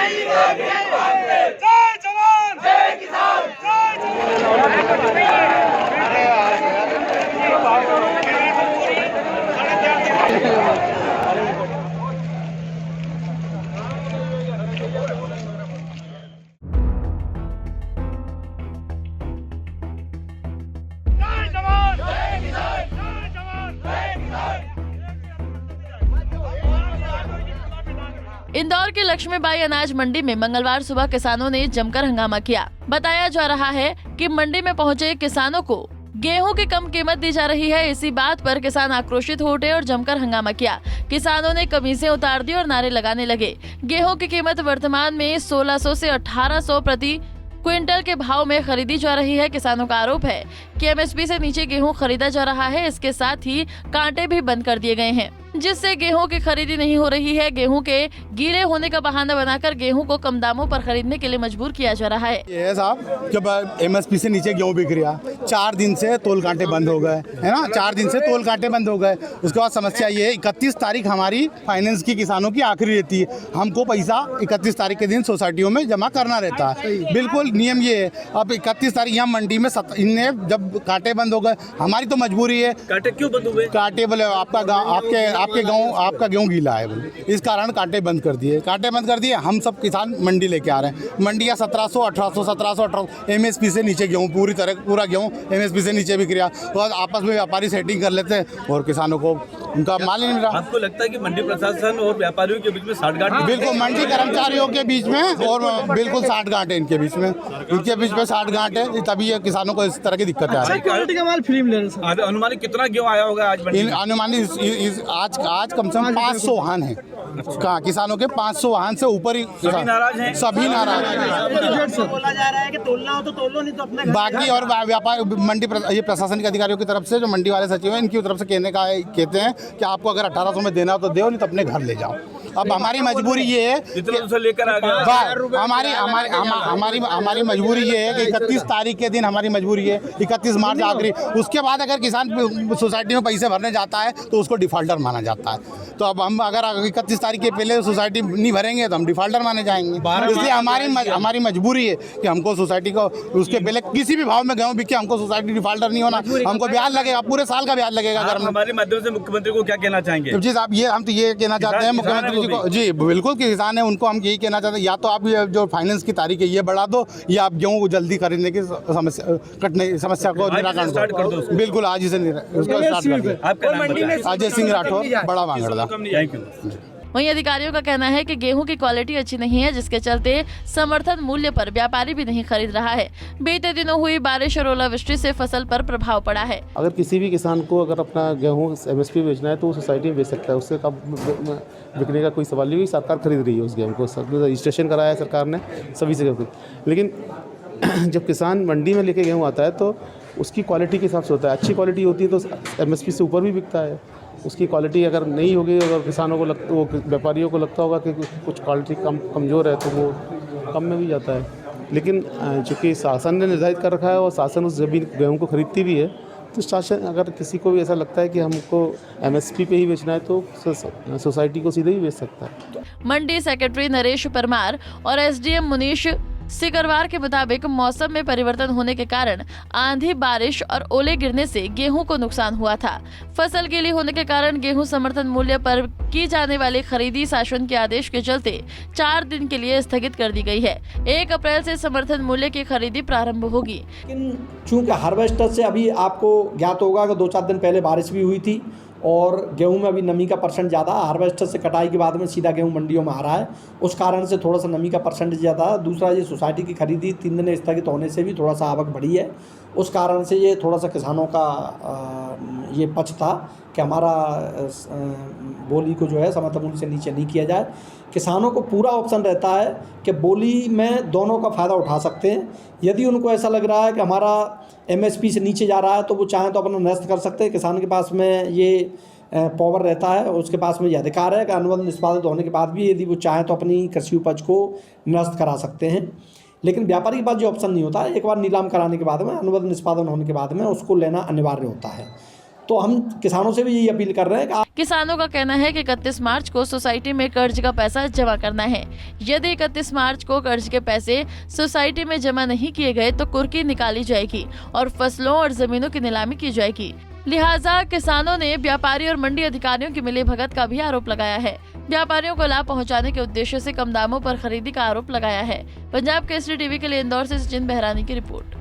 जय जवान जय किसान इंदौर की लक्ष्मीबाई अनाज मंडी में मंगलवार सुबह किसानों ने जमकर हंगामा किया। बताया जा रहा है कि मंडी में पहुंचे किसानों को गेहूं की कम कीमत दी जा रही है। इसी बात पर किसान आक्रोशित हो उठे और जमकर हंगामा किया। किसानों ने कमीजें उतार दी और नारे लगाने लगे। गेहूं की कीमत वर्तमान में 1600 से 1800 प्रति क्विंटल के भाव में खरीदी जा रही है। किसानों का आरोप है कि एमएसपी से नीचे गेहूं खरीदा जा रहा है। इसके साथ ही कांटे भी बंद कर दिए गए हैं, जिससे गेहूं की खरीदी नहीं हो रही है। गेहूं के गीले होने का बहाना बनाकर गेहूं को कम दामों पर खरीदने के लिए मजबूर किया जा रहा है। ये है साहब, जब एमएसपी से नीचे गेहूं बिक रहा, 4 दिन से तोल कांटे बंद हो गए, है ना, 4 दिन से तोल कांटे बंद हो गए। उसके बाद समस्या ये है, 31 तारीख हमारी फाइनेंस की किसानों की आखिरी रहती है। हमको पैसा 31 तारीख के दिन सोसाइटियों में जमा करना रहता है। बिल्कुल नियम ये है। अब 31 तारीख यहाँ मंडी में इनने जब कांटे बंद हो गए, हमारी तो मजबूरी है। कांटे क्यों बंद हुए? कांटे बोले आपका गेहूं गीला है बोले, इस कारण कांटे बंद कर दिए। हम सब किसान मंडी लेके आ रहे हैं। मंडियाँ 1700 1800 एमएसपी से नीचे गेहूं, पूरा गेहूं एमएसपी से नीचे बिक रहा। तो आपस में व्यापारी सेटिंग कर लेते हैं और किसानों को उनका माल नहीं मिल रहा। आपको लगता है कि मंडी प्रशासन और व्यापारियों के बीच में साठगांठ? बिल्कुल, मंडी कर्मचारियों के बीच में और बिल्कुल साठगांठ है इनके बीच में साठगांठ है, तभी ये किसानों को इस तरह की दिक्कत आ रही है। अनुमानित कितना गेहूँ आया होगा आज मंडी? अनुमानित आज कम से कम 500 वाहन है। किसानों के 500 वाहन से ऊपर ही सभी नाराज हैं। बोला जा रहा है कि तोलना हो तो तोलो, नहीं तो अपने बाकी और व्यापार मंडी ये प्रशासनिक अधिकारियों की तरफ से, जो मंडी वाले सचिव हैं, इनकी तरफ से कहते हैं कि आपको अगर 1800 में देना हो तो दो, नहीं तो अपने घर ले जाओ। अब हमारी मजबूरी ये है, लेकर आ गए। हमारी मजबूरी ये है कि 31 तारीख के दिन हमारी मजबूरी है, 31 मार्च आखिरी। उसके बाद अगर किसान सोसाइटी में पैसे भरने जाता है तो उसको डिफॉल्टर माना जाता है। तो अब हम अगर 31 तारीख के पहले सोसाइटी नहीं भरेंगे तो हम डिफॉल्टर माने जाएंगे। इसलिए हमारी मजबूरी है कि हमको सोसाइटी को उसके पहले किसी भी भाव में गेहूं बिके, हमको सोसाइटी डिफॉल्टर नहीं होना। हमको ब्याज लगेगा, पूरे साल का ब्याज लगेगा। अगर हमारे माध्यम से मुख्यमंत्री को क्या कहना चाहेंगे? जी साहब, हम तो ये कहना चाहते हैं मुख्यमंत्री जी को। जी बिल्कुल, कि किसान है उनको हम यही कहना चाहते हैं, या तो आप ये जो फाइनेंस की तारीख है ये बढ़ा दो, या आप गेहूँ जल्दी खरीदने की समस्या को निराकरण करो। बिल्कुल, आज ही से अजय सिंह राठौर, बड़ा वांगड़दा। वहीं अधिकारियों का कहना है कि गेहूं की क्वालिटी अच्छी नहीं है, जिसके चलते समर्थन मूल्य पर व्यापारी भी नहीं खरीद रहा है। बीते दिनों हुई बारिश और ओलावृष्टि से फसल पर प्रभाव पड़ा है। अगर किसी भी किसान को अगर अपना गेहूं एमएसपी बेचना है तो वो सोसाइटी में बेच सकता है, उससे कम बिकने का कोई सवाल नहीं। सरकार खरीद रही है उस गेहूँ को, रजिस्ट्रेशन कराया है सरकार ने सभी से। लेकिन जब किसान मंडी में लेके गेहूँ आता है तो उसकी क्वालिटी के हिसाब से होता है। अच्छी क्वालिटी होती है तो एमएसपी से ऊपर भी बिकता है। उसकी क्वालिटी अगर नहीं होगी, अगर किसानों को वो व्यापारियों को लगता होगा कि कुछ क्वालिटी कमज़ोर है तो वो कम में भी जाता है। लेकिन चूँकि शासन ने निर्धारित कर रखा है और शासन उस ज़मीन गेहूँ को खरीदती भी है, तो शासन अगर किसी को भी ऐसा लगता है कि हमको एमएसपी पे ही बेचना है तो सोसाइटी को सीधे ही बेच सकता है। मंडी सेक्रेटरी नरेश परमार और एसडीएम मुनीश सिकरवार के मुताबिक मौसम में परिवर्तन होने के कारण आंधी, बारिश और ओले गिरने से गेहूं को नुकसान हुआ था। फसल गीली होने के कारण गेहूं समर्थन मूल्य पर की जाने वाली खरीदी शासन के आदेश के चलते 4 दिन के लिए स्थगित कर दी गई है। 1 अप्रैल से समर्थन मूल्य की खरीदी प्रारंभ होगी। लेकिन चूंकि हार्वेस्टर से अभी आपको ज्ञात होगा कि 2-4 दिन पहले बारिश भी हुई थी और गेहूं में अभी नमी का परसेंट ज़्यादा, हार्वेस्टर से कटाई के बाद में सीधा गेहूं मंडियों में आ रहा है, उस कारण से थोड़ा सा नमी का परसेंट ज़्यादा है। दूसरा, ये सोसाइटी की खरीदी 3 दिन स्थगित होने से भी थोड़ा सा आवक बढ़ी है, उस कारण से ये थोड़ा सा किसानों का ये पक्ष था कि हमारा बोली को जो है समर्थन मूल्य से नीचे नहीं किया जाए। किसानों को पूरा ऑप्शन रहता है कि बोली में दोनों का फ़ायदा उठा सकते हैं। यदि उनको ऐसा लग रहा है कि हमारा एमएसपी से नीचे जा रहा है तो वो चाहें तो अपना निरस्त कर सकते हैं। किसान के पास में ये पावर रहता है, उसके पास में ये अधिकार है कि अनुबंध निष्पादित होने के बाद भी यदि वो चाहें तो अपनी कृषि उपज को निरस्त करा सकते हैं। लेकिन व्यापारी के पास जो ऑप्शन नहीं होता है, एक बार नीलाम कराने के बाद में, अनुबंध निष्पादन होने के बाद में उसको लेना अनिवार्य होता है। तो हम किसानों से भी यही अपील कर रहे हैं कि किसानों का कहना है कि 31 मार्च को सोसाइटी में कर्ज का पैसा जमा करना है। यदि 31 मार्च को कर्ज के पैसे सोसाइटी में जमा नहीं किए गए तो कुर्की निकाली जाएगी और फसलों और जमीनों की नीलामी की जाएगी। लिहाजा किसानों ने व्यापारी और मंडी अधिकारियों की मिलीभगत का भी आरोप लगाया है। व्यापारियों को लाभ पहुंचाने के उद्देश्य से कम दामों पर खरीदी का आरोप लगाया है। पंजाब केसरी टीवी के लिए इंदौर से सचिन बहरानी की रिपोर्ट।